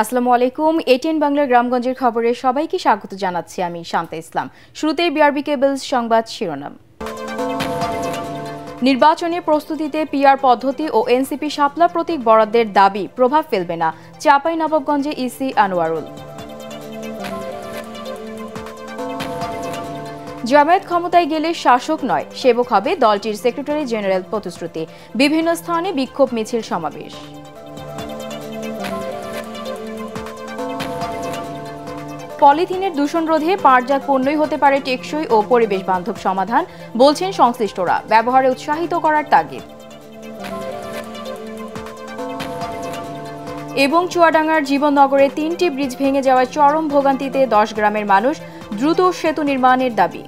আসসালামু আলাইকুম। এটিএন বাংলার গ্রামগঞ্জের খবরে সবাইকে স্বাগত জানাচ্ছি আমি শান্তা ইসলাম। শুরুতেই বিআরবি কেবলস সংবাদ শিরোনাম। নির্বাচনী প্রস্তুতিতে পিআর পদ্ধতি ও এনসিপি শাপলা প্রতীক বরাদ্দের দাবি প্রভাব ফেলবে না, চাঁপাইনবাবগঞ্জে ইসি আনোয়ারুল। জামায়াত ক্ষমতায় গেলে শাসক নয়, সেবক হবে দলটির সেক্রেটারি জেনারেল প্রতিশ্রুতি। বিভিন্ন স্থানে বিক্ষোভ মিছিল সমাবেশ। পলিথিনের দূষণ রোধে পাটজাত পণ্যই হতে পারে টেকসই ও পরিবেশ বান্ধব সমাধান, বলছেন সংশ্লিষ্টরা। ব্যবহারে উৎসাহিত করার তাগিদ। এবং চুয়াডাঙ্গার জীবননগরে 3টি ব্রিজ ভেঙে যাওয়ায় চরম ভোগান্তিতে 10 গ্রামের মানুষ, দ্রুত সেতু নির্মাণের দাবি।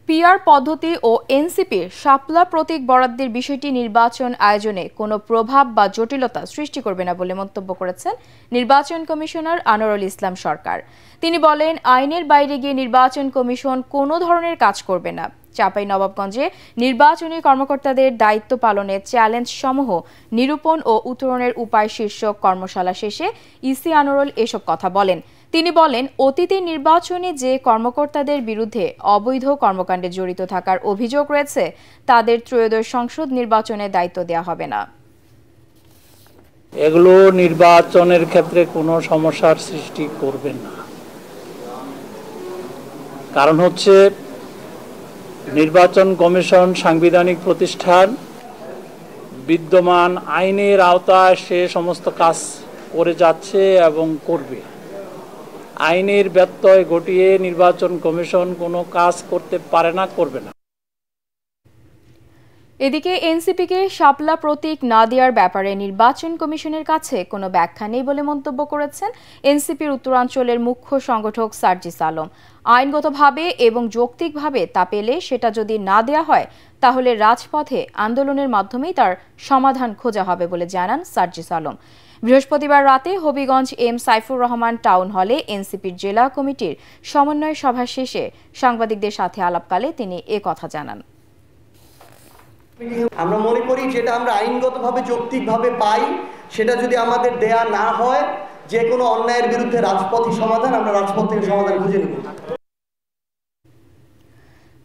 পিআর পদ্ধতি ও এনসিপির শাপলা প্রতীক বরাদ্দের বিষয়টি নির্বাচন আয়োজনে কোনো প্রভাব বা জটিলতা সৃষ্টি করবে না বলে মন্তব্য করেছেন নির্বাচন কমিশনার আনোয়ারুল ইসলাম সরকার। তিনি বলেন, আইনের বাইরে গিয়ে নির্বাচন কমিশন কোনো ধরনের কাজ করবে না। চাঁপাইনবাবগঞ্জে নির্বাচনী কর্মকর্তাদের দায়িত্ব পালনের চ্যালেঞ্জ সমূহ নিরূপণ ও উত্তরণের উপায় শীর্ষক কর্মশালা শেষে ইসি আনোয়ারুল এসব কথা বলেন। তিনি বলেন, অতীতের নির্বাচনে যে কর্মকর্তাদের বিরুদ্ধে অবৈধ কর্মকাণ্ডে জড়িত থাকার অভিযোগ রয়েছে তাদের ত্রয়োদশ সংসদ নির্বাচনে দায়িত্ব দেওয়া হবে না। এগুলো নির্বাচনের ক্ষেত্রে কোনো সমস্যার সৃষ্টি করবে না। কারণ হচ্ছে নির্বাচন কমিশন সাংবিধানিক প্রতিষ্ঠান, বিদ্যমান আইনের আওতায় সে সমস্ত কাজ করে যাচ্ছে এবং করবে। আইনের ব্যত্যয় ঘটিয়ে নির্বাচন কমিশন কোনো কাজ করতে পারে না, করবে না। এদিকে এনসিপিকে শাপলা প্রতীক না দেওয়ার ব্যাপারে নির্বাচন কমিশনের কাছে কোনো ব্যাখ্যা নেই বলে মন্তব্য করেছেন এনসিপির উত্তরাঞ্চলের মুখ্য সংগঠক সার্জিস আলম। আইনগতভাবে এবং যৌক্তিকভাবে তা পেলে সেটা যদি না দেয়া হয় তাহলে রাজপথে আন্দোলনের মাধ্যমেই তার সমাধান খোঁজা হবে বলে জানান সার্জিস আলম। বৃহস্পতিবার রাতে হবিগঞ্জ এম সাইফুর রহমান টাউন হলে এনসিপির জেলা কমিটির সমন্বয় সভা শেষে সাংবাদিকদের সাথে আলাপকালে তিনি কথা জানান। আমরা মনে করি যেটা আমরা আইনগতভাবে যৌক্তিকভাবে পাই, সেটা যদি আমাদের দেয়া না হয়, যে কোনো অন্যায়ের বিরুদ্ধে রাজপথই সমাধান, আমরা রাজপথ থেকে সমাধান খুঁজে নিব।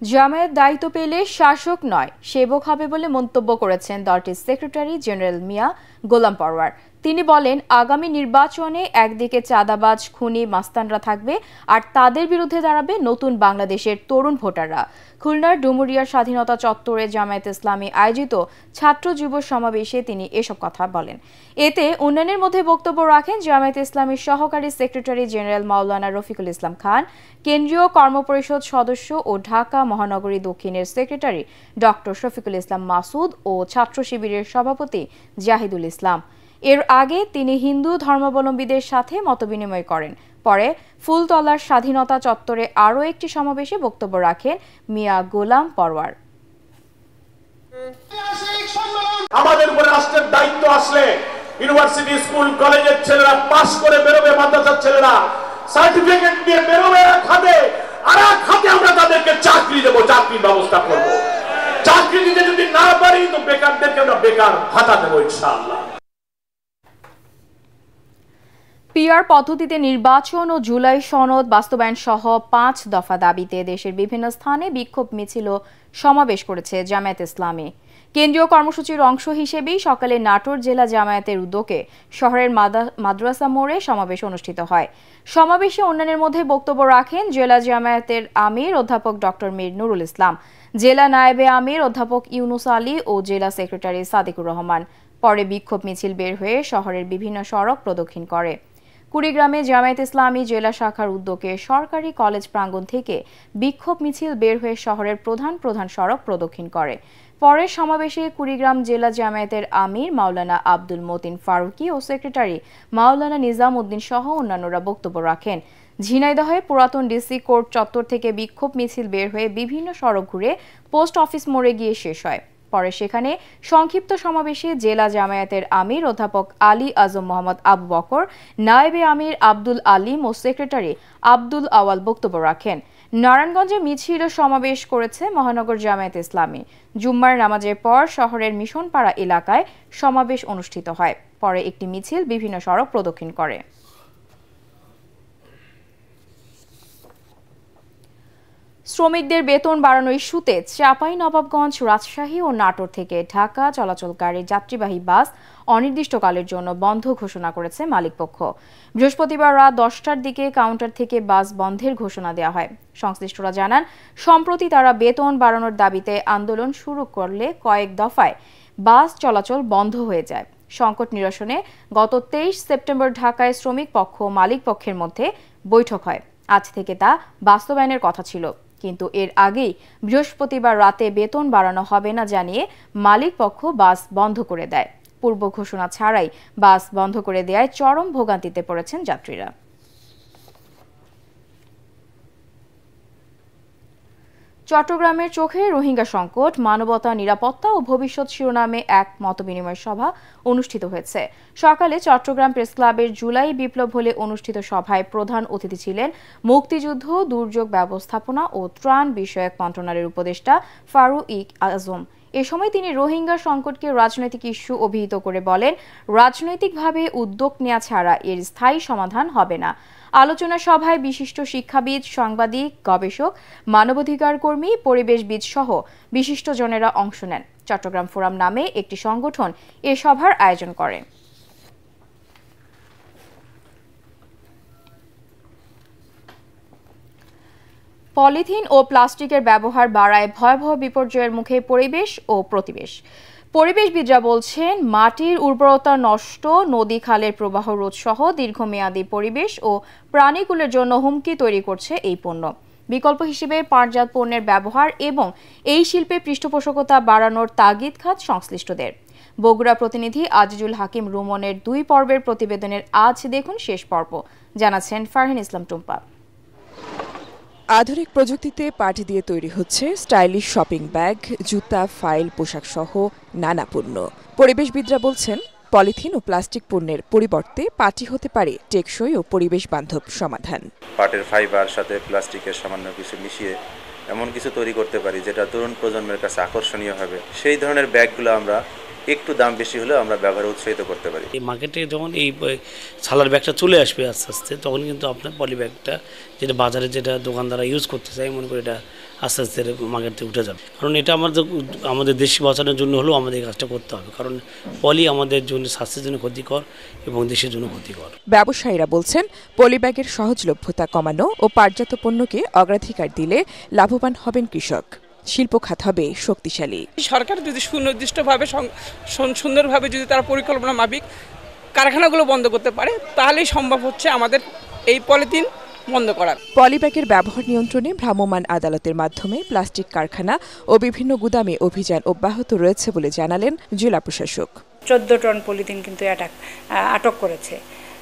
জামায়াত দায়িত্ব পেলে শাসক নয়, সেবক হবে বলে মন্তব্য করেছেন দলটির সেক্রেটারি জেনারেল মিয়া গোলাম পরওয়ার। তিনি বলেন, আগামী নির্বাচনে একদিকে চাঁদাবাজ খুনি মাস্তানরা থাকবে আর তাদের বিরুদ্ধে দাঁড়াবে নতুন বাংলাদেশের তরুণ ভোটাররা। খুলনার ডুমুরিয়ার স্বাধীনতা চত্বরে জামায়াত ইসলামী আয়োজিত ছাত্র যুব সমাবেশে তিনি এসব কথা বলেন। এতে উন্নয়নের মধ্যে বক্তব্য রাখেন জামায়াত ইসলামীর সহকারী সেক্রেটারি জেনারেল মাওলানা রফিকুল ইসলাম খান, কেন্দ্রীয় কর্মপরিষদ সদস্য ও ঢাকা মহানগরী দক্ষিণের সেক্রেটারি ডক্টর শফিকুল ইসলাম মাসুদ ও ছাত্র শিবিরের সভাপতি জাহিদুল ইসলাম। এর আগে তিনি হিন্দু ধর্মাবলম্বীদের সাথে মতবিনিময় করেন। পরে ফুলতলার স্বাধীনতা চত্বরে আরও একটি সমাবেশে বক্তব্য রাখেন মিয়া গোলাম পরওয়ার। আমাদের উপরে রাষ্ট্রের দায়িত্ব আসলে ইউনিভার্সিটি, স্কুল, কলেজের ছেলেরা পাস করে বেরোবে, মাদ্রাসার ছেলেরা সার্টিফিকেট নিয়ে বেরোবে এক হাতে, আর এক হাতে আমরা তাদেরকে চাকরি দেবো, চাকরির ব্যবস্থা করব। চাকরি দিতে যদি না পারি তো বেকারদেরকে আমরা বেকার ভাতা দেবো ইনশাআল্লাহ। পিআর পদ্ধতিতে নির্বাচন ও জুলাই সনদ বাস্তবায়ন সহ 5 দফা দাবিতে দেশের বিভিন্ন স্থানে বিক্ষোভ মিছিল সমাবেশ করেছে জামায়াত ইসলামী। কেন্দ্রীয় কর্মসূচির অংশ হিসেবেই সকালে নাটোর জেলা জামায়াতের উদ্যোগে শহরের মাদ্রাসা মোড়ে সমাবেশ অনুষ্ঠিত হয়। সমাবেশে অন্যান্যের মধ্যে বক্তব্য রাখেন জেলা জামায়াতের আমির অধ্যাপক ডক্টর মীর নুরুল ইসলাম, জেলা নায়েবে আমির অধ্যাপক ইউনুস আলী ও জেলা সেক্রেটারি সাদিকুর রহমান। পরে বিক্ষোভ মিছিল বের হয়ে শহরের বিভিন্ন সড়ক প্রদক্ষিণ করে। কুড়িগ্রামে জামায়াত ইসলামী জেলা শাখার উদ্যোগে সরকারি কলেজ প্রাঙ্গণ থেকে বিক্ষোভ মিছিল বের হয়ে শহরের প্রধান প্রধান সড়ক প্রদক্ষিণ করে। পরে সমাবেশে কুড়িগ্রাম জেলা জামায়াতের আমির মাওলানা আব্দুল মতিন ফারুকি ও সেক্রেটারি মাওলানা নিজাম উদ্দিন সহ অন্যান্যরা বক্তব্য রাখেন। ঝিনাইদহে পুরাতন ডিসি কোর্ট চত্বর থেকে বিক্ষোভ মিছিল বের হয়ে বিভিন্ন সড়ক ঘুরে পোস্ট অফিস মোড়ে গিয়ে শেষ হয়। পরে সেখানে সংক্ষিপ্ত সমাবেশে জেলা জামায়াতের আমির অধ্যাপক আলী আজম মোহাম্মদ আবু বকর, নায়েবে আমির আব্দুল আলিম ও সেক্রেটারি আব্দুল আওয়াল বক্তব্য রাখেন। নারায়ণগঞ্জে মিছিল ও সমাবেশ করেছে মহানগর জামায়াতে ইসলামী। জুম্মার নামাজের পর শহরের মিশনপাড়া এলাকায় সমাবেশ অনুষ্ঠিত হয়। পরে একটি মিছিল বিভিন্ন সড়ক প্রদক্ষিণ করে। শ্রমিকদের বেতন বাড়ানোর ইস্যুতে চাঁপাইনবাবগঞ্জ, রাজশাহী ও নাটোর থেকে ঢাকা চলাচলকারী যাত্রীবাহী বাস অনির্দিষ্টকালের জন্য বন্ধ ঘোষণা করেছে মালিকপক্ষ। বৃহস্পতিবার রাত 10টার দিকে কাউন্টার থেকে বাস বন্ধের ঘোষণা দেওয়া হয়। সংশ্লিষ্টরা জানান, সম্প্রতি তারা বেতন বাড়ানোর দাবিতে আন্দোলন শুরু করলে কয়েক দফায় বাস চলাচল বন্ধ হয়ে যায়। সংকট নিরসনে গত 23 সেপ্টেম্বর ঢাকায় শ্রমিক পক্ষ ও মালিক পক্ষের মধ্যে বৈঠক হয়। আজ থেকে তা বাস্তবায়নের কথা ছিল, কিন্তু এর আগেই বৃহস্পতিবার রাতে বেতন বাড়ানো হবে না জানিয়ে মালিক পক্ষ বাস বন্ধ করে দেয়। পূর্ব ঘোষণা ছাড়াই বাস বন্ধ করে দেওয়ায় চরম ভোগান্তিতে পড়েছেন যাত্রীরা। চট্টগ্রামের চোখে রোহিঙ্গা সংকট, মানবতা, নিরাপত্তা ও ভবিষ্যৎ শিরোনামে এক মতবিনিময় সভা অনুষ্ঠিত হয়েছে। সকালে চট্টগ্রাম প্রেসক্লাবের জুলাই বিপ্লব হলে অনুষ্ঠিত সভায় প্রধান অতিথি ছিলেন মুক্তিযুদ্ধ, দুর্যোগ ব্যবস্থাপনা ও ত্রাণ বিষয়ক মন্ত্রণালয়ের উপদেষ্টা ফারুক আজম। এ সময় তিনি রোহিঙ্গা সংকটকে রাজনৈতিক ইস্যু অভিহিত করে বলেন, রাজনৈতিকভাবে উদ্যোগ নেওয়া ছাড়া এর স্থায়ী সমাধান হবে না। আলোচনা সভায় বিশিষ্ট শিক্ষাবিদ, সাংবাদিক, গবেষক, মানবাধিকার কর্মী, পরিবেশবিদ সহ বিশিষ্টজনেরা অংশ নেন। চট্টগ্রাম ফোরাম নামে একটি সংগঠন এ সভার আয়োজন করে। পলিথিন ও প্লাস্টিকের ব্যবহার বাড়ায় ভয়াবহ বিপর্যয়ের মুখে পরিবেশ ও প্রতিবেশ। পরিবেশবিদরা বলছেন, মাটির উর্বরতা নষ্ট, নদী খালের প্রবাহ রোধ সহ দীর্ঘমেয়াদী পরিবেশ ও প্রাণীকুলের জন্য হুমকি তৈরি করছে এই পণ্য। বিকল্প হিসেবে পাটজাত পণ্যের ব্যবহার এবং এই শিল্পে পৃষ্ঠপোষকতা বাড়ানোর তাগিদ খাত সংশ্লিষ্টদের। বগুড়া প্রতিনিধি আজিজুল হাকিম রুমনের 2 পর্বের প্রতিবেদনের আজ দেখুন শেষ পর্ব, জানাচ্ছেন ফারহিন ইসলাম টুম্পা। আধুনিক প্রযুক্তিতে পাট দিয়ে তৈরি হচ্ছে স্টাইলিশ শপিং ব্যাগ, জুতা, ফাইল, পোশাক সহ নানা পণ্য। পরিবেশবিদরা বলছেন, পলিথিন ও প্লাস্টিক পণ্যের পরিবর্তে পাটই হতে পারে টেকসই ও পরিবেশ বান্ধব সমাধান। পাটের ফাইবার সাথে প্লাস্টিকের সামান্য কিছু মিশিয়ে এমন কিছু তৈরি করতে পারি যেটা তরুণ প্রজন্মের কাছে আকর্ষণীয় হবে। সেই ধরনের ব্যাগগুলো আমরা একটু দাম বেশি হলেও আমরা ব্যবহারে উৎসাহিত করতে পারি। এই মার্কেটে যখন এই ছালার ব্যাগটা চলে আসবে আস্তে আস্তে, তখন কিন্তু আপনার পলি ব্যাগটা যেটা বাজারে যেটা দোকানদাররা ইউজ করতে চায়, মনে করি এটা আস্তে আস্তে মার্কেট থেকে উঠে যাবে। কারণ এটা আমাদের দেশ বাঁচানোর জন্য হলেও আমাদের এই কাজটা করতে হবে, কারণ পলি আমাদের জন্য স্বাস্থ্যের জন্য ক্ষতিকর এবং দেশের জন্য ক্ষতিকর। ব্যবসায়ীরা বলছেন, পলি ব্যাগের সহজলভ্যতা কমানো ও পাটজাত পণ্যকে অগ্রাধিকার দিলে লাভবান হবেন কৃষক, শিল্প খাত হবে শক্তিশালী। সরকার যদি সুনির্দিষ্টভাবে সুন্দরভাবে যদি তারা পরিকল্পনা মাফিক কারখানাগুলো বন্ধ করতে পারে, তাহলেই সম্ভব হচ্ছে আমাদের এই পলিথিন বন্ধ করার। পলিব্যাগের ব্যবহার নিয়ন্ত্রণে ভ্রাম্যমাণ আদালতের মাধ্যমে প্লাস্টিক কারখানা ও বিভিন্ন গুদামে অভিযান অব্যাহত রয়েছে বলে জানালেন জেলা প্রশাসক। 14 টন পলিথিন কিন্তু আটক করেছে।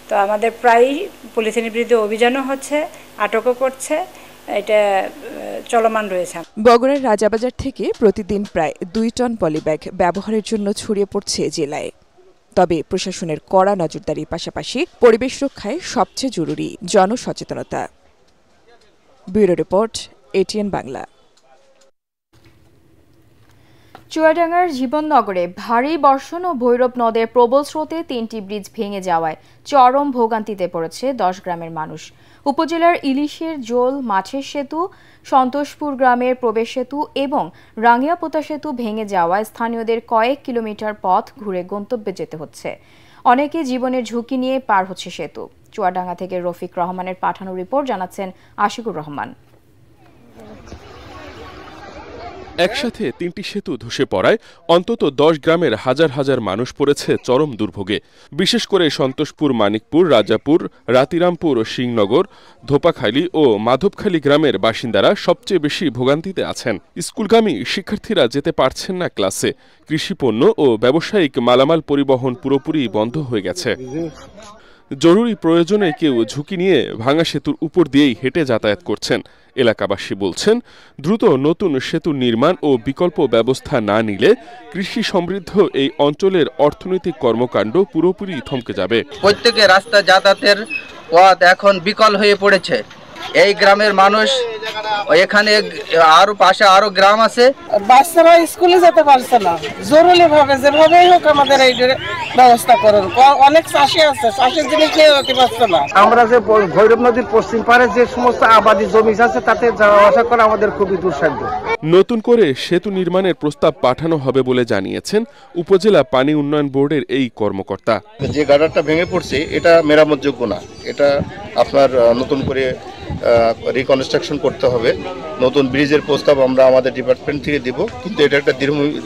তো আমাদের প্রায় পলিথিনের বিরুদ্ধে অভিযানও হচ্ছে, আটকও করছে, এটা চলমান রয়েছে। বগুড়ার রাজাবাজার থেকে প্রতিদিন প্রায় 2 টন পলিব্যাগ ব্যবহারের জন্য ছড়িয়ে পড়ছে জেলায়। তবে প্রশাসনের কড়া নজরদারির পাশাপাশি পরিবেশ রক্ষায় সবচেয়ে জরুরি জনসচেতনতা। Bureau report, ATN Bangla. চুয়াডাঙ্গার জীবননগরে ভারী বর্ষণ ও ভৈরব নদের প্রবল স্রোতে 3টি ব্রিজ ভেঙে যাওয়ায় চরম ভোগান্তিতে পড়েছে 10 গ্রামের মানুষ। উপজেলার ইলিশের জোল, মাছের সেতু, সন্তোষপুর গ্রামের প্রবেশ সেতু এবং রাঙ্গিয়াপোতা সেতু ভেঙে যাওয়ায় স্থানীয়দের কয়েক কিলোমিটার পথ ঘুরে গন্তব্যে যেতে হচ্ছে। অনেকে জীবনের ঝুঁকি নিয়ে পার হচ্ছে সেতু। চুয়াডাঙ্গা থেকে রফিক রহমানের পাঠানো রিপোর্ট, জানাচ্ছেন আশিকুর রহমান। একসাথে 3টি সেতু ধসে পড়ায় অন্তত 10 গ্রামের হাজার হাজার মানুষ পড়েছে চরম দুর্ভোগে। বিশেষ করে সন্তোষপুর, মানিকপুর, রাজাপুর, রাতিরামপুর, সিংনগর, ধোপাখালী ও মাধবখালী গ্রামের বাসিন্দারা সবচেয়ে বেশি ভোগান্তিতে আছেন। স্কুলগামী শিক্ষার্থীরা যেতে পারছেন না ক্লাসে। কৃষিপণ্য ও ব্যবসায়িক মালামাল পরিবহন পুরোপুরি বন্ধ হয়ে গেছে। জরুরি প্রয়োজনে কেউ ঝুঁকি নিয়ে ভাঙা সেতুর উপর দিয়েই হেঁটে যাতায়াত করছেন। এলাকাবাসী বলছেন, দ্রুত নতুন সেতু নির্মাণ ও বিকল্প ব্যবস্থা না নিলে কৃষি সমৃদ্ধ এই অঞ্চলের অর্থনৈতিক কর্মকাণ্ড পুরোপুরি থমকে যাবে। প্রত্যেকে রাস্তা যাতায়াতের পথ এখন বিকল হয়ে পড়েছে। এই গ্রামের মানুষ এখানে আরো পাশে আরো গ্রাম আছে, বাচ্চারা স্কুলে যেতে পারছে না, জরুরি ভাবে যেভাবেই হোক আমাদের এই ব্যবস্থা করুন। অনেক চাষি আছে, চাষের জিনিস নিয়ে যেতে পারছে না। আমরা যে ভৈরব নদীর পশ্চিম পারে যে সমস্ত আবাদি জমি আছে তাতে যাওয়া আসা করা আমাদের খুবই দুঃসাধ্য। নতুন করে সেতু নির্মাণের প্রস্তাব পাঠানো হবে বলে জানিয়েছেন উপজেলা পানি উন্নয়ন বোর্ডের এই কর্মকর্তা। যে গার্ডারটা ভেঙে পড়ছে এটা মেরামতযোগ্য না, এটা আপনার নতুন করে রিকনস্ট্রাকশন করতে হবে। নতুন ব্রিজের প্রস্তাব আমরা আমাদের ডিপার্টমেন্ট থেকে দিব, কিন্তু এটা একটা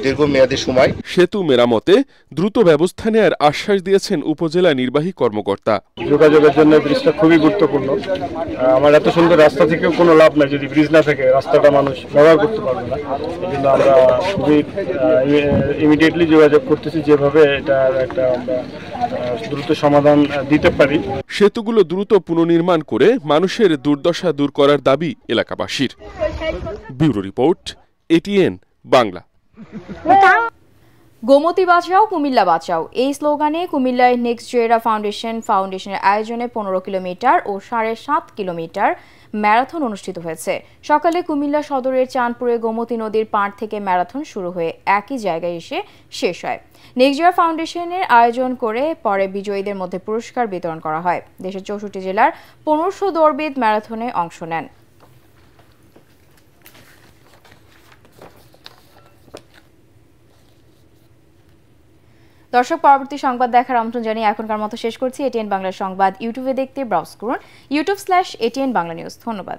দীর্ঘমেয়াদী সময়। সেতু মেরামতে দ্রুত ব্যবস্থা নেওয়ার আশ্বাস দিয়েছেন উপজেলা নির্বাহী কর্মকর্তা। যোগাযোগের জন্য ব্রিজটা খুবই গুরুত্বপূর্ণ। আমার এত সুন্দর রাস্তা থেকেও কোনো লাভ নাই যদি ব্রিজ না থাকে, রাস্তাটা মানুষ ব্যবহার করতে পারবে না। এই জন্য আমরা খুবই ইমিডিয়েটলি যোগাযোগ করতেছি যেভাবে এটা একটা আমরা দ্রুত সমাধান দিতে পারি। সেতুগুলো দ্রুত পুনর্নির্মাণ করে মানুষের দুর্দশা দূর করার দাবি এলাকাবাসীর। Bureau report, ATN Bangla. Gomti বাঁচাও, কুমিল্লা বাঁচাও এই স্লোগানে কুমিল্লায় নেক্সট জেরা ফাউন্ডেশনের আয়োজনে 15 কিলোমিটার ও 7.5 কিলোমিটার ম্যারাথন অনুষ্ঠিত হয়েছে। সকালে কুমিল্লা সদরের চাঁদপুরে গোমতী নদীর পাড় থেকে ম্যারাথন শুরু হয়ে একই জায়গায় এসে শেষ হয়। নেক্সট জেরা ফাউন্ডেশনের আয়োজন করে পরে বিজয়ীদের মধ্যে পুরস্কার বিতরণ করা হয়। দেশের 64 জেলার 1500 দৌড়বিদ ম্যারাথনে অংশ নেন। দর্শক, পরবর্তী সংবাদ দেখার আমন্ত্রণ জানিয়ে এখনকার মতো শেষ করছি। এটিএন বাংলা সংবাদ ইউটিউবে দেখতে ব্রাউজ করুন youtube/ATN বাংলা নিউজ। ধন্যবাদ।